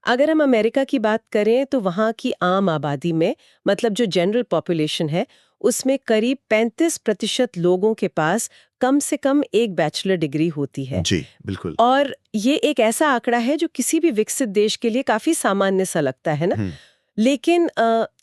अगर हम अमेरिका की बात करें तो वहाँ की आम आबादी में मतलब जो जनरल पॉपुलेशन है उसमें करीब 35% लोगों के पास कम से कम एक बैचलर डिग्री होती है। जी बिल्कुल। और ये एक ऐसा आंकड़ा है जो किसी भी विकसित देश के लिए काफी सामान्य सा लगता है ना। लेकिन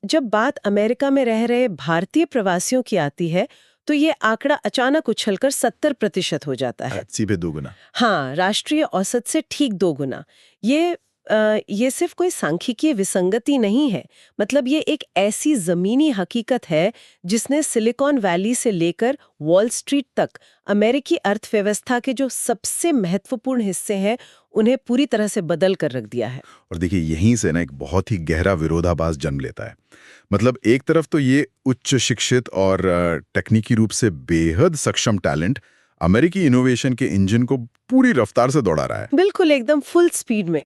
जब बात अमेरिका में रह रहे भारतीय प्रवासियों की आती है तो ये आंकड़ा अचानक उछलकर 70% हो जाता है। सीधे दोगुना। हाँ, राष्ट्रीय औसत से ठीक 2 गुना। ये सिर्फ कोई सांख्यिकीय विसंगति नहीं है, मतलब ये एक ऐसी जमीनी हकीकत है जिसने सिलिकॉन वैली से लेकर वॉल स्ट्रीट तक अमेरिकी अर्थव्यवस्था के जो सबसे महत्वपूर्ण हिस्से हैं उन्हें पूरी तरह से बदल कर रख दिया है। और देखिए यहीं से ना एक बहुत ही गहरा विरोधाभास जन्म लेता है। मतलब एक तरफ तो ये उच्च शिक्षित और तकनीकी रूप से बेहद सक्षम टैलेंट अमेरिकी इनोवेशन के इंजन को पूरी रफ्तार से दौड़ा रहा है। बिल्कुल, एकदम फुल स्पीड में।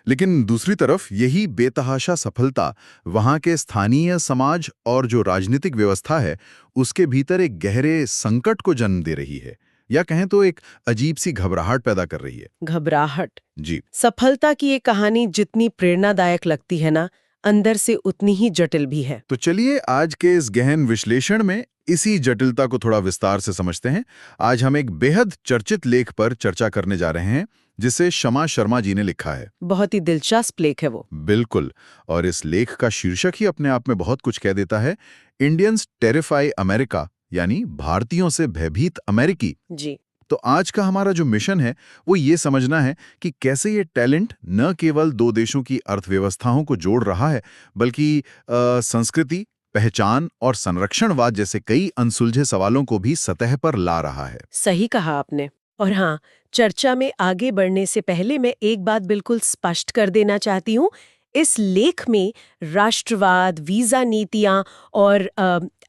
लेकिन दूसरी तरफ यही बेतहाशा सफलता वहां के स्थानीय समाज और जो राजनीतिक व्यवस्था है उसके भीतर एक गहरे संकट को जन्म दे रही है, या कहें तो एक अजीब सी घबराहट पैदा कर रही है। घबराहट। जी। सफलता की ये कहानी जितनी प्रेरणादायक लगती है ना, अंदर से उतनी ही जटिल भी है। तो चलिए आज के इस गहन विश्लेषण में इसी जटिलता को थोड़ा विस्तार से समझते हैं। आज हम एक बेहद चर्चित लेख पर चर्चा करने जा रहे हैं जिसे शमा शर्मा जी ने लिखा है। बहुत ही दिलचस्प लेख है वो। बिल्कुल। और इस लेख का शीर्षक ही अपने आप में बहुत कुछ कह देता है, इंडियंस टेरिफाई अमेरिका, यानी भारतीयों से भयभीत अमेरिकी। जी। तो आज का हमारा जो मिशन है वो ये समझना है कि कैसे ये टैलेंट न केवल दो देशों की अर्थव्यवस्थाओं को जोड़ रहा है बल्कि संस्कृति, पहचान और संरक्षणवाद जैसे कई अनसुलझे सवालों को भी सतह पर ला रहा है। सही कहा आपने। और हाँ, चर्चा में आगे बढ़ने से पहले मैं एक बात बिल्कुल स्पष्ट कर देना चाहती हूँ। इस लेख में राष्ट्रवाद, वीजा नीतियां और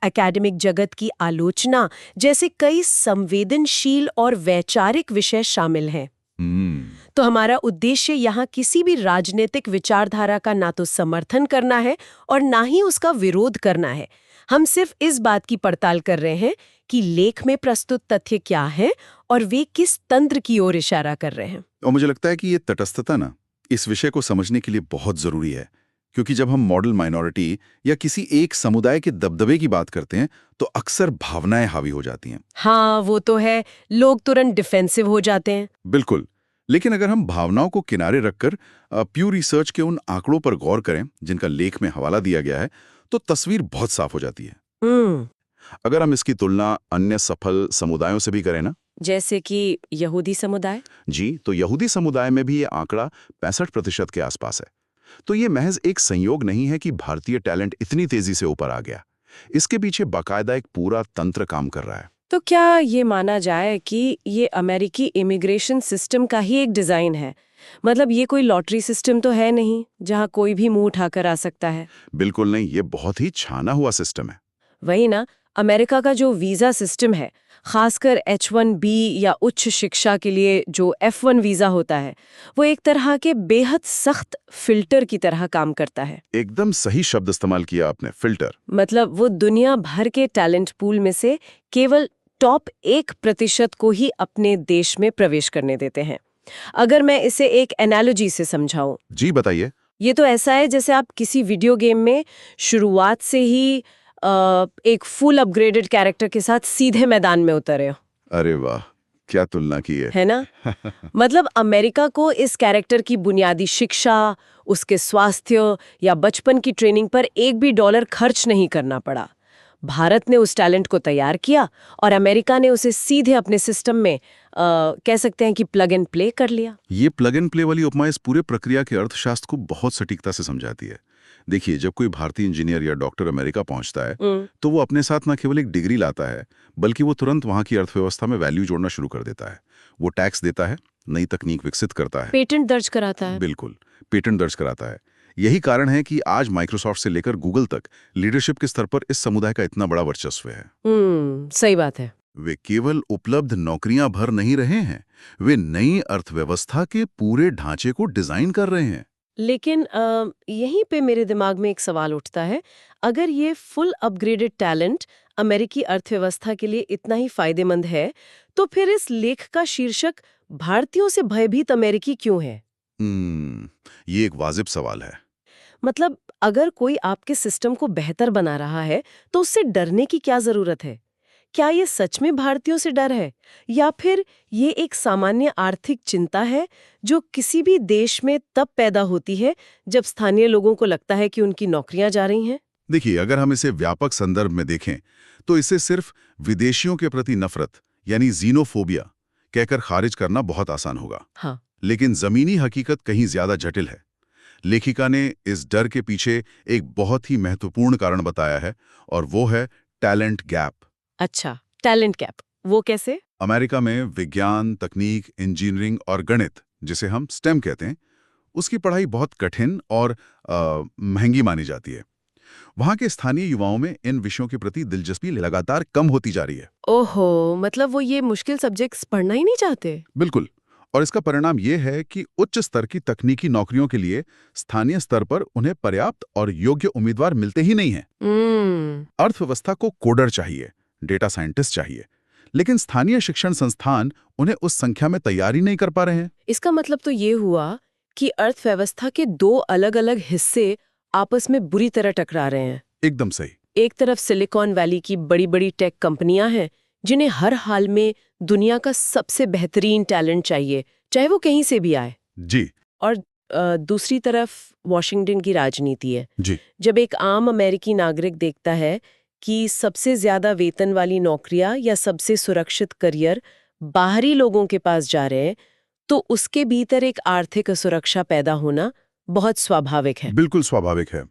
एकेडमिक जगत की आलोचना जैसे कई संवेदनशील और वैचारिक विषय शामिल हैं। तो हमारा उद्देश्य यहाँ किसी भी राजनीतिक विचारधारा का ना तो समर्थन करना है और ना ही उसका विरोध करना है। हम सिर्फ इस बात की पड़ताल कर रहे हैं कि लेख में प्रस्तुत तथ्य क्या हैं और वे किस तंत्र की ओर इशारा कर रहे हैं। और मुझे लगता है कि ये तटस्थता ना इस विषय को समझने के लिए बहुत जरूरी है, क्योंकि जब हम मॉडल माइनॉरिटी या किसी एक समुदाय के दबदबे की बात करते हैं तो अक्सर भावनाएं हावी हो जाती हैं। हाँ, वो तो है, लोग तुरंत डिफेंसिव हो जाते हैं। बिल्कुल। लेकिन अगर हम भावनाओं को किनारे रखकर प्यू रिसर्च के उन आंकड़ों पर गौर करें जिनका लेख में हवाला दिया गया है तो तस्वीर बहुत साफ हो जाती है। अगर हम इसकी तुलना अन्य सफल समुदायों से भी करें ना, जैसे कि यहूदी समुदाय। जी, तो यहूदी समुदाय में भी ये आंकड़ा 65% के आसपास है। तो ये महज एक संयोग नहीं है कि भारतीय टैलेंट इतनी तेजी से ऊपर आ गया। इसके पीछे बाकायदा एक पूरा तंत्र काम कर रहा है। तो क्या ये माना जाए कि ये अमेरिकी इमिग्रेशन सिस्टम का ही एक डिजाइन है? मतलब ये कोई लॉटरी सिस्टम तो है नहीं जहां कोई भी मुंह उठाकर आ सकता है? बिल्कुल नहीं, ये बहुत ही छाना हुआ सिस्टम है। वही ना, अमेरिका का जो वीजा सिस्टम है, खासकर H1B या उच्च शिक्षा के लिए जो F1 वीजा होता है, वो एक तरह के बेहद सख्त फिल्टर की तरह काम करता है। एकदम सही शब्द इस्तेमाल किया आपने, फिल्टर। मतलब वो दुनिया भर के टैलेंट पूल में से केवल टॉप 1% को ही अपने देश में प्रवेश करने देते हैं। अगर मैं इसे एक एनालॉजी से समझाऊं, जी बताइए। ये तो ऐसा है जैसे आप किसी वीडियो गेम में शुरुआत से ही एक फुल अपग्रेडेड कैरेक्टर के साथ सीधे मैदान में उतरे हो। अरे वाह, क्या तुलना की है ना? मतलब अमेरिका को इस कैरेक्टर की बुनियादी शिक्षा, उसके स्वास्थ्य या बचपन की ट्रेनिंग पर एक भी डॉलर खर्च नहीं करना पड़ा। भारत ने उस टैलेंट को तैयार किया और अमेरिका ने उसे सीधे अपने सिस्टम में कह सकते हैं कि प्लग एंड प्ले कर लिया। ये प्लग एंड प्ले वाली उपमा इस पूरे प्रक्रिया के अर्थशास्त्र को बहुत सटीकता से समझाती है। देखिए, जब कोई भारतीय इंजीनियर या डॉक्टर अमेरिका पहुंचता है तो वो अपने साथ न केवल एक डिग्री लाता है बल्कि वो तुरंत वहां की अर्थव्यवस्था में वैल्यू जोड़ना शुरू कर देता है। वो टैक्स देता है, नई तकनीक विकसित करता है, पेटेंट दर्ज कराता है। बिल्कुल, पेटेंट दर्ज कराता है। यही कारण है कि आज माइक्रोसॉफ्ट से लेकर गूगल तक लीडरशिप के स्तर पर इस समुदाय का इतना बड़ा वर्चस्व है। सही बात है। वे केवल उपलब्ध नौकरियां भर नहीं रहे हैं, वे नई अर्थव्यवस्था के पूरे ढांचे को डिजाइन कर रहे हैं। लेकिन यहीं पे मेरे दिमाग में एक सवाल उठता है, अगर ये फुल अपग्रेडेड टैलेंट अमेरिकी अर्थव्यवस्था के लिए इतना ही फायदेमंद है, तो फिर इस लेख का शीर्षक भारतीयों से भयभीत अमेरिकी क्यों है? ये एक वाजिब सवाल है। मतलब अगर कोई आपके सिस्टम को बेहतर बना रहा है तो उससे डरने की क्या जरूरत है? क्या ये सच में भारतीयों से डर है या फिर ये एक सामान्य आर्थिक चिंता है जो किसी भी देश में तब पैदा होती है जब स्थानीय लोगों को लगता है कि उनकी नौकरियां जा रही हैं? देखिए, अगर हम इसे व्यापक संदर्भ में देखें तो इसे सिर्फ विदेशियों के प्रति नफरत यानी जीनोफोबिया कहकर खारिज करना बहुत आसान होगा। हाँ। लेकिन जमीनी हकीकत कहीं ज्यादा जटिल है। लेखिका ने इस डर के पीछे एक बहुत ही महत्वपूर्ण कारण बताया है और वो है टैलेंट गैप। अच्छा, टैलेंट गैप, वो कैसे? अमेरिका में विज्ञान, तकनीक, इंजीनियरिंग और गणित, जिसे हम स्टेम कहते हैं, उसकी पढ़ाई बहुत कठिन और महंगी मानी जाती है। वहाँ के स्थानीय युवाओं में इन विषयों के प्रति दिलचस्पी लगातार कम होती जा रही है। ओहो, मतलब वो ये मुश्किल सब्जेक्ट्स पढ़ना ही नहीं चाहते? बिल्कुल। और इसका परिणाम ये है कि उच्च स्तर की तकनीकी नौकरियों के लिए स्थानीय स्तर पर उन्हें पर्याप्त और योग्य उम्मीदवार मिलते ही नहीं हैं। अर्थव्यवस्था को कोडर चाहिए, डेटा साइंटिस्ट चाहिए, लेकिन स्थानीय शिक्षण संस्थान उन्हें उस संख्या में तैयार ही नहीं कर पा रहे हैं। इसका मतलब तो ये हुआ कि अर्थव्यवस्था के दो अलग-अलग हिस्से आपस में बुरी तरह टकरा रहे हैं। एकदम सही। एक तरफ सिलिकॉन वैली की बड़ी-बड़ी टेक कंपनियां हैं जिन्हें हर हाल में दुनिया का सबसे बेहतरीन टैलेंट चाहिए, चाहे वो कहीं से भी आए। जी। और दूसरी तरफ वॉशिंगटन की राजनीति है। जी। जब एक आम अमेरिकी नागरिक देखता है कि सबसे ज्यादा वेतन वाली नौकरियां या सबसे सुरक्षित करियर बाहरी लोगों के पास जा रहे हैं, तो उसके भीतर एक आर्थिक असुरक्षा पैदा होना बहुत स्वाभाविक है। बिल्कुल स्वाभाविक है।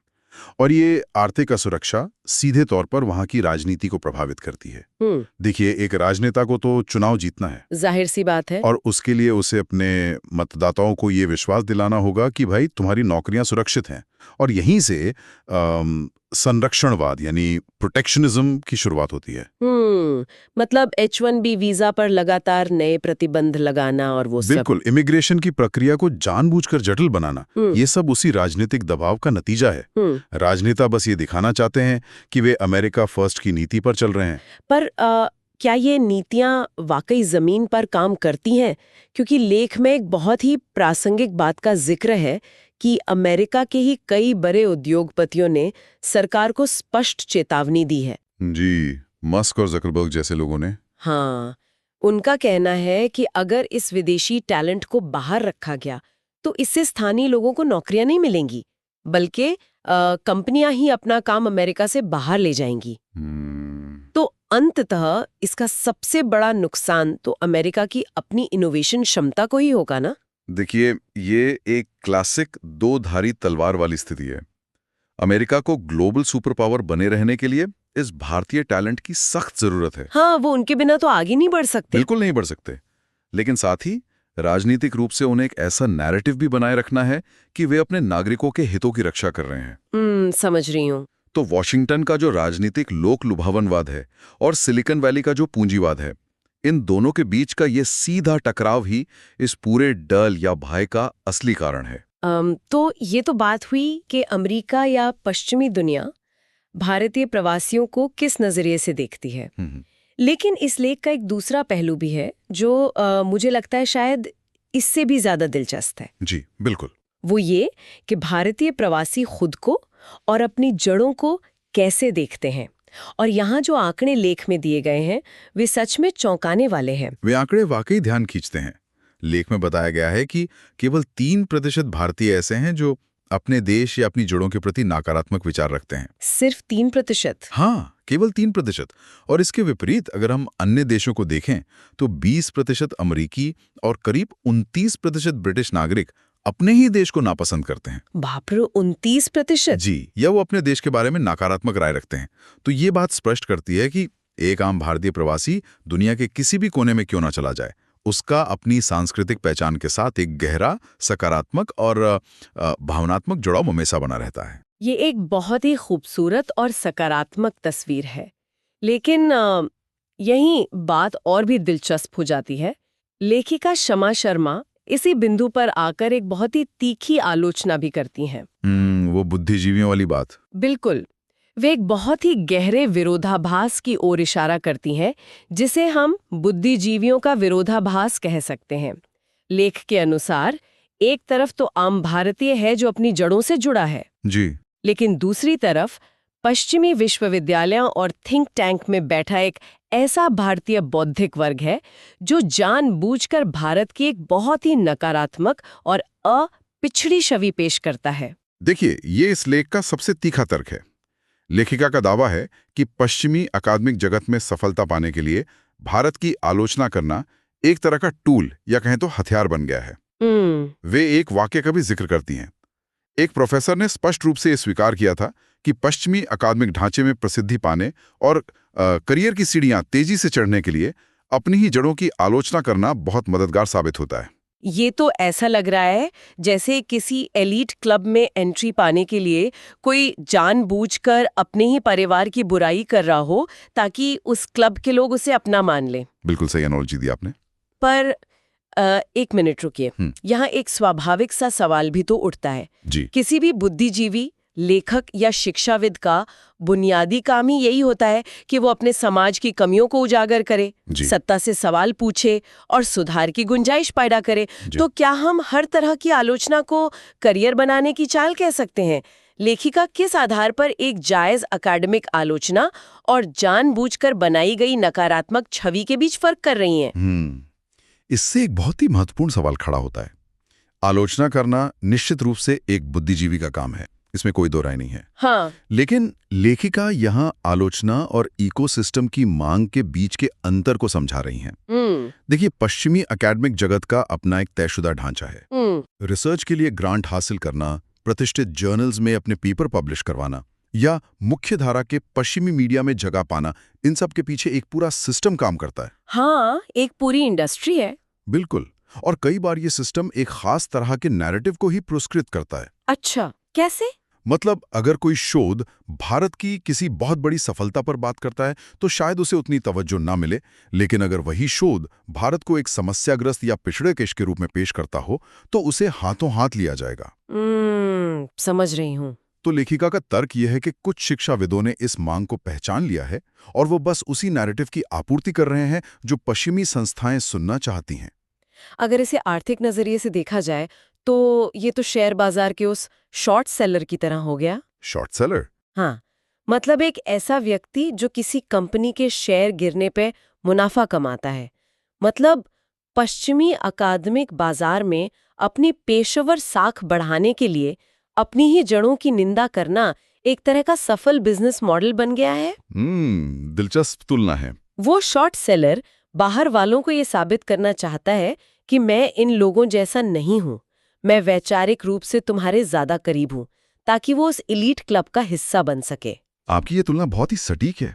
और ये आर्थिक असुरक्षा सीधे तौर पर वहां की राजनीति को प्रभावित करती है। देखिए, एक राजनेता को तो चुनाव जीतना है, जाहिर सी बात है। और उसके लिए उसे अपने मतदाताओं को ये विश्वास दिलाना होगा कि भाई तुम्हारी नौकरियां सुरक्षित हैं। और यहीं से संरक्षणवाद यानी प्रोटेक्शनिज्म की शुरुआत होती है। मतलब H1B वीजा पर लगातार नए प्रतिबंध लगाना और वो सब। बिल्कुल, इमिग्रेशन की प्रक्रिया को जानबूझकर जटिल बनाना, ये सब उसी राजनीतिक दबाव का नतीजा है। राजनेता बस ये दिखाना चाहते हैं कि वे अमेरिका फर्स्ट की नीति पर चल रहे हैं। पर क्या ये नीतियां वाकई जमीन पर काम करती हैं? क्योंकि लेख में एक बहुत ही प्रासंगिक बात का जिक्र है कि अमेरिका के ही कई बड़े उद्योगपतियों ने सरकार को स्पष्ट चेतावनी दी है। जी, मस्क और ज़करबर्ग जैसे लोगों ने। हाँ, उनका कहना है कि अगर इस विदेशी टैलेंट को बाहर रखा गया तो इससे स्थानीय लोगों को नौकरियां नहीं मिलेंगी, बल्कि कंपनियां ही अपना काम अमेरिका से बाहर ले जाएंगी। तो अंततः इसका सबसे बड़ा नुकसान तो अमेरिका की अपनी इनोवेशन क्षमता को ही होगा ना? देखिए, ये एक क्लासिक दो-धारी तलवार वाली स्थिति है। अमेरिका को ग्लोबल सुपर पावर बने रहने के लिए इस भारतीय टैलेंट की सख्त जरूरत है। हाँ, वो उनके बिना तो आगे नहीं बढ़ सकते। बिल्कुल नहीं बढ़ सकते। लेकिन साथ ही राजनीतिक रूप से उन्हें एक ऐसा नैरेटिव भी बनाए रखना है कि वे अपने नागरिकों के हितों की रक्षा कर रहे हैं। समझ रही हूँ। तो वॉशिंगटन का जो राजनीतिक लोक लुभावनवाद है और सिलिकॉन वैली का जो पूंजीवाद है, इन दोनों के बीच का ये सीधा टकराव ही इस पूरे डर या भय का असली कारण है। तो ये तो बात हुई कि अमेरिका या पश्चिमी दुनिया भारतीय प्रवासियों को किस नजरिए से देखती है। लेकिन इस लेख का एक दूसरा पहलू भी है जो मुझे लगता है शायद इससे भी ज्यादा दिलचस्प है। जी, बिल्कुल। वो ये कि भारतीय प्रवासी खुद को और अपनी जड़ों को कैसे देखते हैं। और यहाँ जो आंकड़े लेख में दिए गए हैं वे सच में चौंकाने वाले हैं। वे आंकड़े वाकई ध्यान खींचते हैं। लेख में बताया गया है कि केवल 3% भारतीय ऐसे हैं जो अपने देश या अपनी जड़ों के प्रति नकारात्मक विचार रखते हैं। सिर्फ 3%? हाँ, केवल 3%। और इसके विपरीत अगर हम अन्य देशों को देखें तो 20% अमेरिकी और करीब 29% ब्रिटिश नागरिक अपने ही देश को नापसंद करते हैं। बाप रे, 29%? जी, या वो अपने देश के बारे में नकारात्मक राय रखते हैं। तो ये बात स्पष्ट करती है कि एक आम भारतीय प्रवासी दुनिया के किसी भी कोने में क्यों ना चला जाए, उसका अपनी सांस्कृतिक पहचान के साथ एक गहरा, सकारात्मक और भावनात्मक जुड़ाव हमेशा बना रहता है। ये एक बहुत ही खूबसूरत और सकारात्मक तस्वीर है। लेकिन यहीं बात और भी दिलचस्प हो जाती है। लेखिका शमा शर्मा इसी बिंदु पर आकर एक बहुत ही तीखी आलोचना भी करती हैं। वो बुद्धिजीवियों वाली बात। बिल्कुल। वे एक बहुत ही गहरे विरोधाभास की ओर इशारा करती हैं, जिसे हम बुद्धिजीवियों का विरोधाभास कह सकते हैं। लेख के अनुसार एक तरफ तो आम भारतीय है जो अपनी जड़ों से जुड़ा है, जी, लेकिन दूसरी तरफ पश्चिमी विश्वविद्यालयों और थिंक टैंक में बैठा एक ऐसा भारतीय बौद्धिक वर्ग है जो जानबूझकर भारत की एक बहुत ही नकारात्मक और पिछड़ी छवि पेश करता है। देखिए ये इस लेख का सबसे तीखा तर्क है। लेखिका का दावा है कि पश्चिमी अकादमिक जगत में सफलता पाने के लिए भारत की आलोचना करना एक तरह का टूल या कहें तो हथियार बन गया है। वे एक वाक्य का भी जिक्र करती हैं। एक प्रोफेसर ने स्पष्ट रूप से स्वीकार किया था कि पश्चिमी अकादमिक ढांचे में प्रसिद्धि पाने और करियर की सीढ़ियां तेजी से चढ़ने के लिए अपनी ही जड़ों की आलोचना करना बहुत मददगार साबित होता है। ये तो ऐसा लग रहा है जैसे किसी एलीट क्लब में एंट्री पाने के लिए कोई जानबूझकर अपने ही परिवार की बुराई कर रहा हो ताकि उस क्लब के लोग उसे अपना मान लें। बिल्कुल सही एनालॉजी दी आपने। पर एक मिनट रुकिए, यहाँ एक स्वाभाविक सा सवाल भी तो उठता है जी। किसी भी बुद्धिजीवी, लेखक या शिक्षाविद का बुनियादी काम ही यही होता है कि वो अपने समाज की कमियों को उजागर करे, सत्ता से सवाल पूछे और सुधार की गुंजाइश पैदा करे। तो क्या हम हर तरह की आलोचना को करियर बनाने की चाल कह सकते हैं? लेखिका किस आधार पर एक जायज अकादमिक आलोचना और जानबूझकर बनाई गई नकारात्मक छवि के बीच फर्क कर रही हैं? इससे एक बहुत ही महत्वपूर्ण सवाल खड़ा होता है। आलोचना करना निश्चित रूप से एक बुद्धिजीवी का काम है, इसमें कोई दो राय नहीं है। हाँ। लेकिन लेखिका यहाँ आलोचना और इकोसिस्टम की मांग के बीच के अंतर को समझा रही हैं। देखिए, पश्चिमी एकेडमिक जगत का अपना एक तयशुदा ढांचा है। रिसर्च के लिए ग्रांट हासिल करना, प्रतिष्ठित जर्नल्स में अपने पेपर पब्लिश करवाना या मुख्य धारा के पश्चिमी मीडिया में जगह पाना, इन सब के पीछे एक पूरा सिस्टम काम करता है। हाँ, एक पूरी इंडस्ट्री है। बिल्कुल। और कई बार ये सिस्टम एक खास तरह के नैरेटिव को ही पुरस्कृत करता है। अच्छा, कैसे? मतलब अगर कोई शोध भारत की किसी बहुत बड़ी सफलता पर बात करता है तो शायद उसे उतनी तवज्जो ना मिले, लेकिन अगर वही शोध भारत को एक समस्याग्रस्त या पिछड़े देश के रूप में पेश करता हो तो उसे हाथों हाथ लिया जाएगा। समझ रही हूँ। तो लेखिका का तर्क यह है कि कुछ शिक्षाविदों ने इस मांग को पहचान लिया है और वो बस उसी नैरेटिव की आपूर्ति कर रहे हैं जो पश्चिमी संस्थाएं सुनना चाहती हैं। अगर इसे आर्थिक नजरिए से देखा जाए तो ये तो शेयर बाजार के उस शॉर्ट सेलर की तरह हो गया। Short seller? हाँ, मतलब एक ऐसा व्यक्ति जो किसी कंपनी के शेयर गिरने पे मुनाफा कमाता है। मतलब पश्चिमी अकादमिक बाजार में अपनी पेशेवर साख बढ़ाने के लिए अपनी ही जड़ों की निंदा करना एक तरह का सफल बिजनेस मॉडल बन गया है। दिलचस्प तुलना है। वो शॉर्ट सेलर बाहर वालों को ये साबित करना चाहता है कि मैं इन लोगों जैसा नहीं हूँ, मैं वैचारिक रूप से तुम्हारे ज्यादा करीब हूँ, ताकि वो उस एलीट क्लब का हिस्सा बन सके। आपकी ये तुलना बहुत ही सटीक है।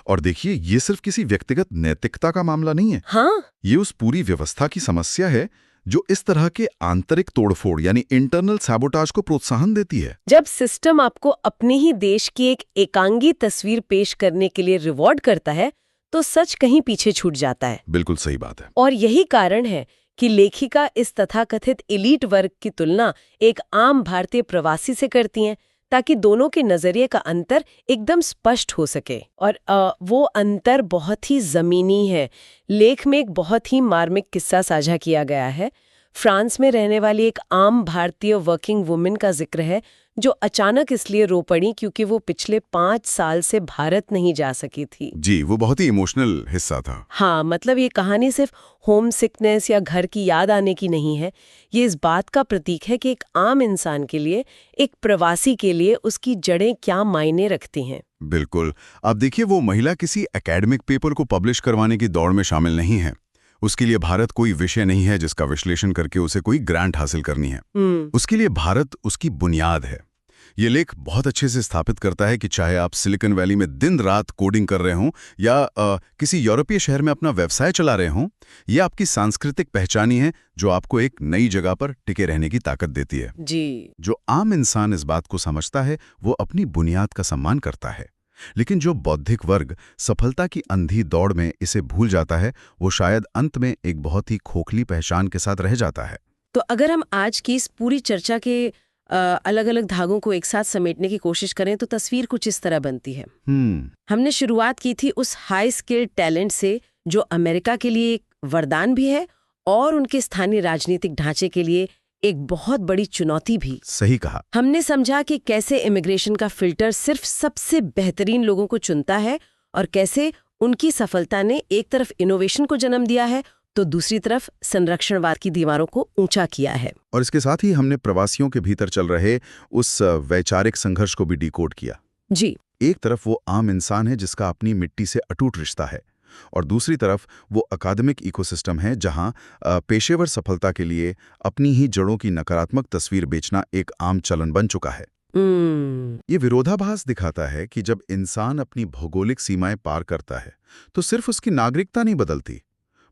और देखिए, ये सिर्फ किसी व्यक्तिगत नैतिकता का मामला नहीं है। हाँ? ये उस पूरी व्यवस्था की समस्या है जो इस तरह के आंतरिक तोड़फोड़ यानी इंटरनल सैबोटाज को प्रोत्साहन देती है। जब सिस्टम आपको अपने ही देश की एक एकांगी तस्वीर पेश करने के लिए रिवॉर्ड करता है तो सच कहीं पीछे छूट जाता है। बिल्कुल सही बात है। और यही कारण है कि लेखिका इस तथाकथित एलीट वर्ग की तुलना एक आम भारतीय प्रवासी से करती हैं, ताकि दोनों के नजरिए का अंतर एकदम स्पष्ट हो सके। और वो अंतर बहुत ही जमीनी है। लेख में एक बहुत ही मार्मिक किस्सा साझा किया गया है। फ्रांस में रहने वाली एक आम भारतीय वर्किंग वुमेन का जिक्र है जो अचानक इसलिए रो पड़ी क्योंकि वो पिछले 5 साल से भारत नहीं जा सकी थी। जी, वो बहुत ही इमोशनल हिस्सा था। हाँ, मतलब ये कहानी सिर्फ होम सिकनेस या घर की याद आने की नहीं है। ये इस बात का प्रतीक है कि एक आम इंसान के लिए, एक प्रवासी के लिए उसकी जड़ें क्या मायने रखती हैं। बिल्कुल। अब देखिए, वो महिला किसी एकेडमिक पेपर को पब्लिश करवाने की दौड़ में शामिल नहीं है। उसके लिए भारत कोई विषय नहीं है जिसका विश्लेषण करके उसे कोई ग्रांट हासिल करनी है। उसके लिए भारत उसकी बुनियाद है। ये लेख बहुत अच्छे से स्थापित करता है कि चाहे आप सिलिकॉन वैली में दिन रात कोडिंग कर रहे हों या किसी यूरोपीय शहर में अपना व्यवसाय चला रहे हों, ये आपकी सांस्कृतिक पहचान ही है जो आपको एक नई जगह पर टिके रहने की ताकत देती है। जी। जो आम इंसान इस बात को समझता है वो अपनी बुनियाद का सम्मान करता है, लेकिन जो बौद्धिक वर्ग सफलता की अंधी दौड़ में इसे भूल जाता है वो शायद अंत में एक बहुत ही खोखली पहचान के साथ रह जाता है। तो अगर हम आज की इस पूरी चर्चा के अलग अलग धागों को एक साथ समेटने की कोशिश करें तो तस्वीर कुछ इस तरह बनती है। हमने शुरुआत की थी उस हाई स्किल्ड टैलेंट से जो अमेरिका के लिए एक वरदान भी है और उनके स्थानीय राजनीतिक ढांचे के लिए एक बहुत बड़ी चुनौती भी। सही कहा। हमने समझा कि कैसे इमिग्रेशन का फिल्टर सिर्फ सबसे बेहतरीन लोगों को चुनता है और कैसे उनकी सफलता ने एक तरफ इनोवेशन को जन्म दिया है तो दूसरी तरफ संरक्षणवाद की दीवारों को ऊंचा किया है। और इसके साथ ही हमने प्रवासियों के भीतर चल रहे उस वैचारिक संघर्ष को भी डिकोड किया। जी। एक तरफ वो आम इंसान है जिसका अपनी मिट्टी से अटूट रिश्ता है, और दूसरी तरफ वो अकादमिक इकोसिस्टम है जहां पेशेवर सफलता के लिए अपनी ही जड़ों की नकारात्मक तस्वीर बेचना एक आम चलन बन चुका है। ये विरोधाभास दिखाता है कि जब इंसान अपनी भौगोलिक सीमाएं पार करता है तो सिर्फ उसकी नागरिकता नहीं बदलती,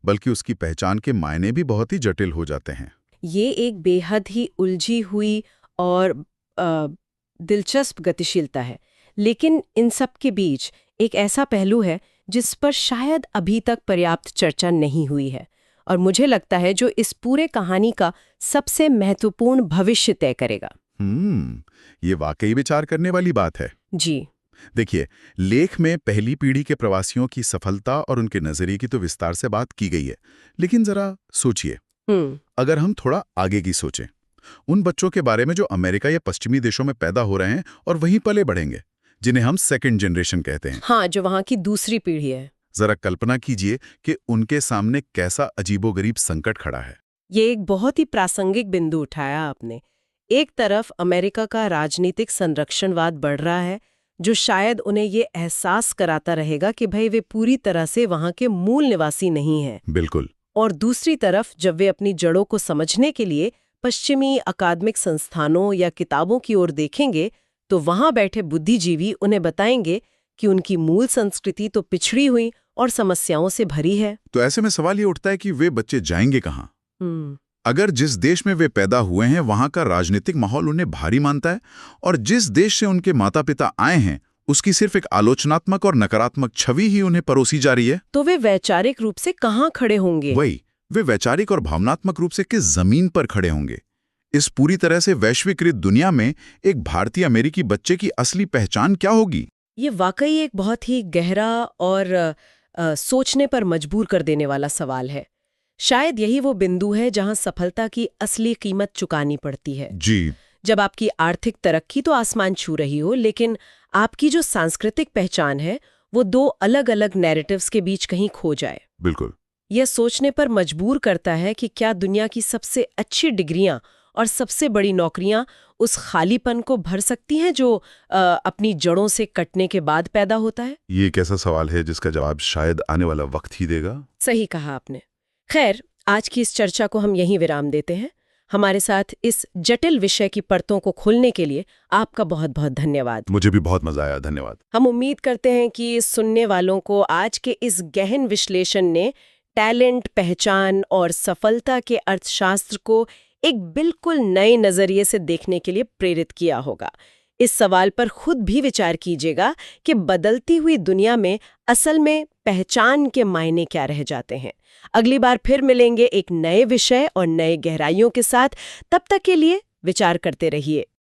बल्कि उसकी पहचान के मायने भी बहुत ही जटिल हो जाते हैं। ये एक बेहद ही उलझी हुई और दिलचस्प गतिशीलता है, लेकिन इन सब के बीच एक ऐसा पहलू है जिस पर शायद अभी तक पर्याप्त चर्चा नहीं हुई है, और मुझे लगता है जो इस पूरे कहानी का सबसे महत्वपूर्ण भविष्य तय करेगा। ये वाकई विचार करने वाली बात है। जी। देखिए, लेख में पहली पीढ़ी के प्रवासियों की सफलता और उनके नजरिए की तो विस्तार से बात की गई है, लेकिन जरा सोचिए, अगर हम थोड़ा आगे की सोचें, उन बच्चों के बारे में जो अमेरिका या पश्चिमी देशों में पैदा हो रहे हैं और वहीं पले बढ़ेंगे, जिन्हें हम सेकंड जनरेशन कहते हैं। हाँ, जो वहाँ की दूसरी पीढ़ी है। जरा कल्पना कीजिए कि उनके सामने कैसा अजीबोगरीब संकट खड़ा है। ये एक बहुत ही प्रासंगिक बिंदु उठाया आपने। एक तरफ अमेरिका का राजनीतिक संरक्षणवाद बढ़ रहा है, जो शायद उन्हें ये एहसास कराता रहेगा कि भाई वे पूरी तरह से वहाँ के मूल निवासी नहीं हैं। बिल्कुल। और दूसरी तरफ जब वे अपनी जड़ों को समझने के लिए पश्चिमी अकादमिक संस्थानों या किताबों की ओर देखेंगे, तो वहाँ बैठे बुद्धिजीवी उन्हें बताएंगे कि उनकी मूल संस्कृति तो पिछड़ी हुई और समस्याओं से भरी है। तो ऐसे में सवाल ये उठता है कि वे बच्चे जाएंगे कहाँ? अगर जिस देश में वे पैदा हुए हैं वहां का राजनीतिक माहौल उन्हें भारी मानता है, और जिस देश से उनके माता पिता आए हैं उसकी सिर्फ एक आलोचनात्मक और नकारात्मक छवि ही उन्हें परोसी जा रही है, तो वे वैचारिक रूप से कहाँ खड़े होंगे? वे वैचारिक और भावनात्मक रूप से किस जमीन पर खड़े होंगे? इस पूरी तरह से वैश्वीकृत दुनिया में एक भारतीय अमेरिकी बच्चे की असली पहचान क्या होगी? ये वाकई एक बहुत ही गहरा और सोचने पर मजबूर कर देने वाला सवाल है। शायद यही वो बिंदु है जहां सफलता की असली कीमत चुकानी पड़ती है। जी। जब आपकी आर्थिक तरक्की तो आसमान छू रही हो, लेकिन आपकी जो सांस्कृतिक पहचान है वो दो अलग अलग नैरेटिव्स के बीच कहीं खो जाए। बिल्कुल। यह सोचने पर मजबूर करता है कि क्या दुनिया की सबसे अच्छी डिग्रियां और सबसे बड़ी नौकरियां उस खालीपन को भर सकती हैं जो अपनी जड़ों से कटने के बाद पैदा होता है? ये एक ऐसा सवाल है जिसका जवाब शायद आने वाला वक्त ही देगा। सही कहा आपने। खैर, आज की इस चर्चा को हम यहीं विराम देते हैं। हमारे साथ इस जटिल विषय की परतों को खोलने के लिए आपका बहुत बहुत धन्यवाद। मुझे भी बहुत मजा आया, धन्यवाद। हम उम्मीद करते हैं कि सुनने वालों को आज के इस गहन विश्लेषण ने टैलेंट, पहचान और सफलता के अर्थशास्त्र को एक बिल्कुल नए नजरिए से देखने के लिए प्रेरित किया होगा। इस सवाल पर खुद भी विचार कीजिएगा कि बदलती हुई दुनिया में असल में पहचान के मायने क्या रह जाते हैं। अगली बार फिर मिलेंगे एक नए विषय और नए गहराइयों के साथ। तब तक के लिए विचार करते रहिए।